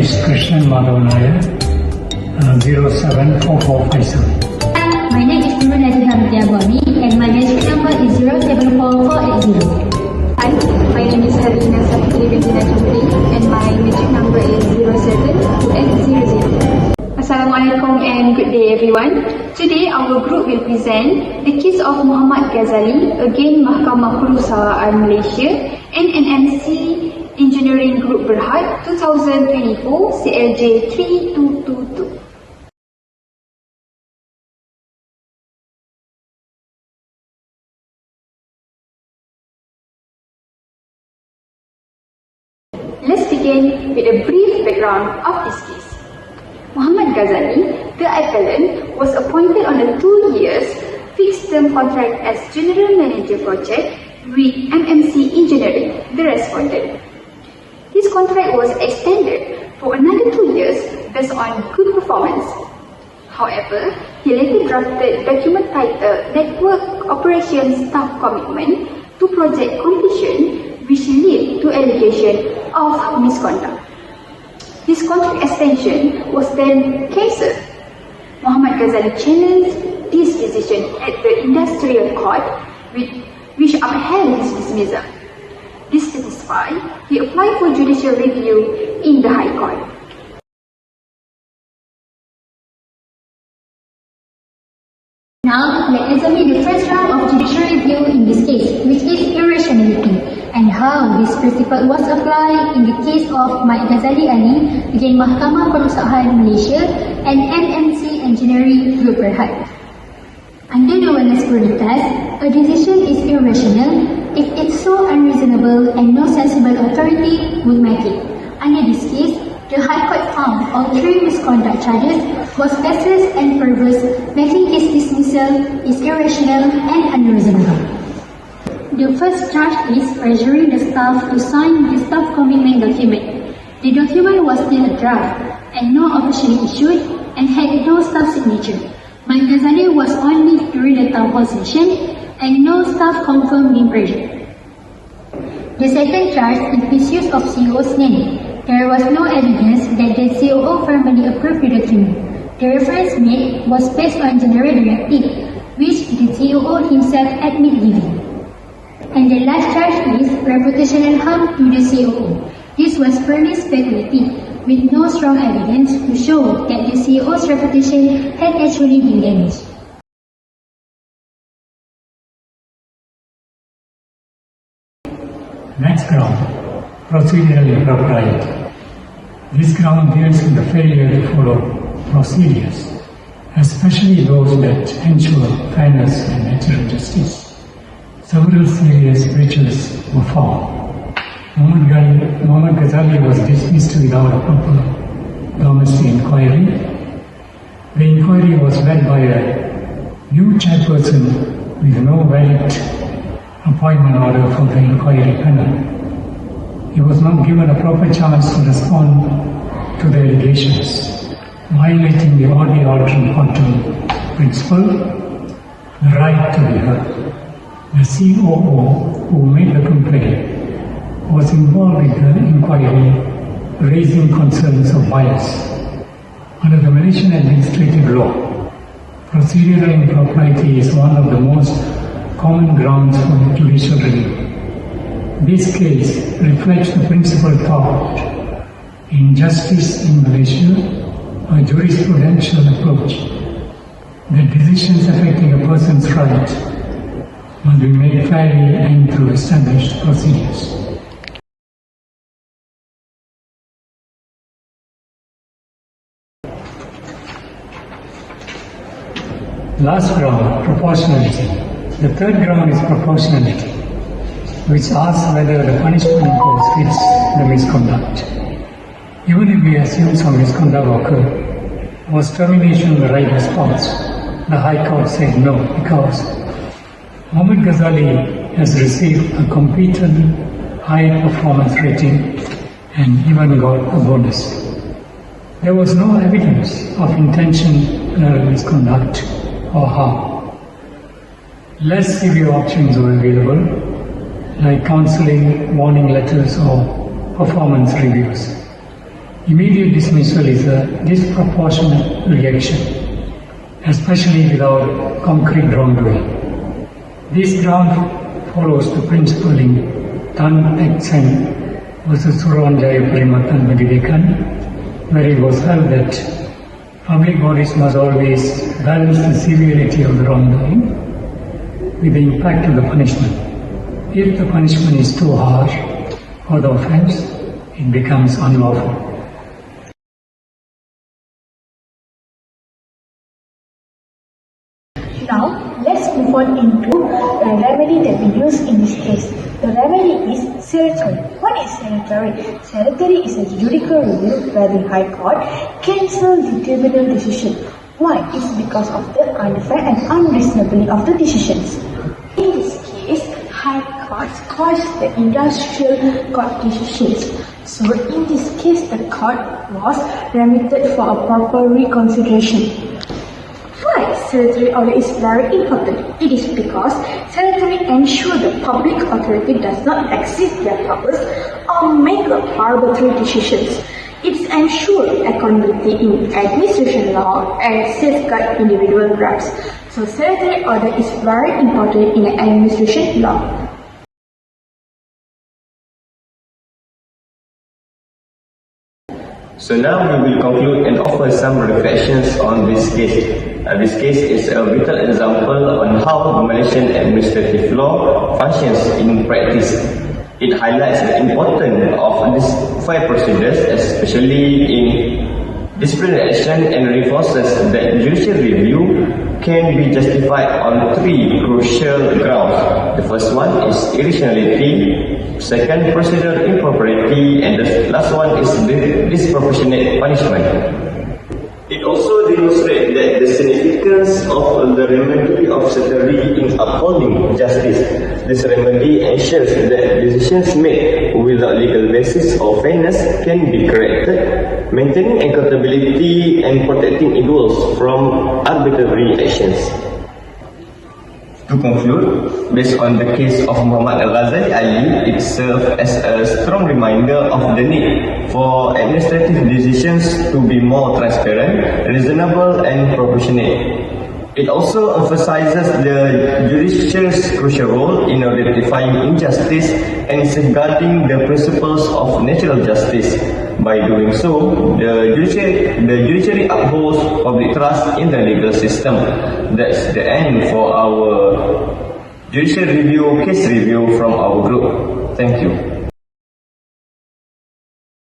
is KRISHNAN MADAVANAIR 074457. My name is NURUL and my metric number is 074480. Hi, my name is HERLINA binti NAJAMUDDIN and my metric number is 072800. Assalamualaikum and good day everyone. Today our group will present the case of Muhammad Ghazali against Mahkamah Perusahaan Malaysia and MMC Engineering Group Berhad 2024 CLJ 3222. Let's begin with a brief background of this case. Muhammad Ghazali, the appellant, was appointed on a 2 years fixed-term contract as General Manager Project with MMC Engineering, the respondent. His contract was extended for another 2 years based on good performance. However, he later drafted document titled Network Operations Staff Commitment to Project Completion, which led to allegation of misconduct. His contract extension was then cancelled. Muhammad Ghazali challenged this decision at the Industrial Court, which upheld his dismissal. Dissatisfied, he applied for judicial review in the High Court. Now, let's examine the first round of judicial review in this case, which is irrationality, and how this principle was applied in the case of Ghazali Ali against Mahkamah Perusahaan Malaysia and MMC Engineering Group Berhad. Under the wellness test, a decision is irrational if it's so unreasonable and no sensible authority would make it. Under this case, the High Court found all 3 misconduct charges was baseless and perverse, making his dismissal is irrational and unreasonable. The first charge is pressuring the staff to sign the staff commitment document. The document was still a draft and not officially issued and had no staff signature. Ghazali was only during the town hall session and no staff confirmed being pressured. The second charge is misuse of COO's name. There was no evidence that the COO formally approved the document. The reference made was based on general directive, which the COO himself admitted giving. And the last charge is reputational harm to the COO. This was purely speculative, with no strong evidence to show that the COO's reputation had actually been damaged. Next ground, procedural impropriety. This ground deals with the failure to follow procedures, especially those that ensure fairness and natural justice. Several serious breaches were found. Muhammad Ghazali was dismissed without a proper domestic inquiry. The inquiry was led by a new chairperson with no valid appointment order for the inquiry panel. He was not given a proper chance to respond to the allegations, violating the orderly order principle, the right to be heard. The COO who made the complaint was involved in the inquiry, raising concerns of bias. Under the Malaysian administrative law, procedural impropriety is one of the most common grounds for judicial review. This case reflects the principal thought in justice in Malaysia, a jurisprudential approach that decisions affecting a person's rights must be made fairly and through established procedures. Last ground, proportionality. The third ground is proportionality, which asks whether the punishment imposed fits the misconduct. Even if we assume some misconduct occurred, was termination the right response? The High Court said no, because Muhammad Ghazali has received a competent high performance rating and even got a bonus. There was no evidence of intentional misconduct or harm. Less severe options were available, like counseling, warning letters or performance reviews. Immediate dismissal is a disproportionate reaction, especially without concrete wrongdoing. This ground follows the principle in Tan Ek Seng versus Suruhanjaya Perimatan Pendidikan, where it was held that public bodies must always balance the severity of the wrongdoing with the impact of the punishment. If the punishment is too harsh for the offence, it becomes unlawful. Now, let's move on into the remedy that we use in this case. The remedy is salutary. What is salutary? Salutary is a judicial review where the High Court cancels the tribunal decision. Why? It's because of the unfair and unreasonably of the decisions. In this case, High Court quashed the industrial court decisions. So in this case, the court was remitted for a proper reconsideration. Why salutary order is very important? It is because salutary ensures the public authority does not exceed their powers or make arbitrary decisions. It ensures accountability in administration law and safeguard individual rights. So salutary order is very important in administration law. So now we will conclude and offer some reflections on this case. This case is a vital example on how Malaysian administrative law functions in practice. It highlights the importance of these fair procedures, especially in disciplinary action, and reinforces that judicial review can be justified on three crucial grounds. The first one is irrationality, second, procedural impropriety, and the last one is disproportionate punishment. It also demonstrates that the significance of the remedy of salutary in upholding justice. This remedy ensures that decisions made without legal basis or fairness can be corrected, maintaining accountability and protecting individuals from arbitrary actions. To conclude, based on the case of Muhammad Ghazali Ali, it serves as a strong reminder of the need for administrative decisions to be more transparent, reasonable and proportionate. It also emphasizes the judiciary's crucial role in rectifying injustice and safeguarding the principles of natural justice. By doing so, the judiciary upholds public trust in the legal system. That's the end for our judicial review, case review from our group. Thank you.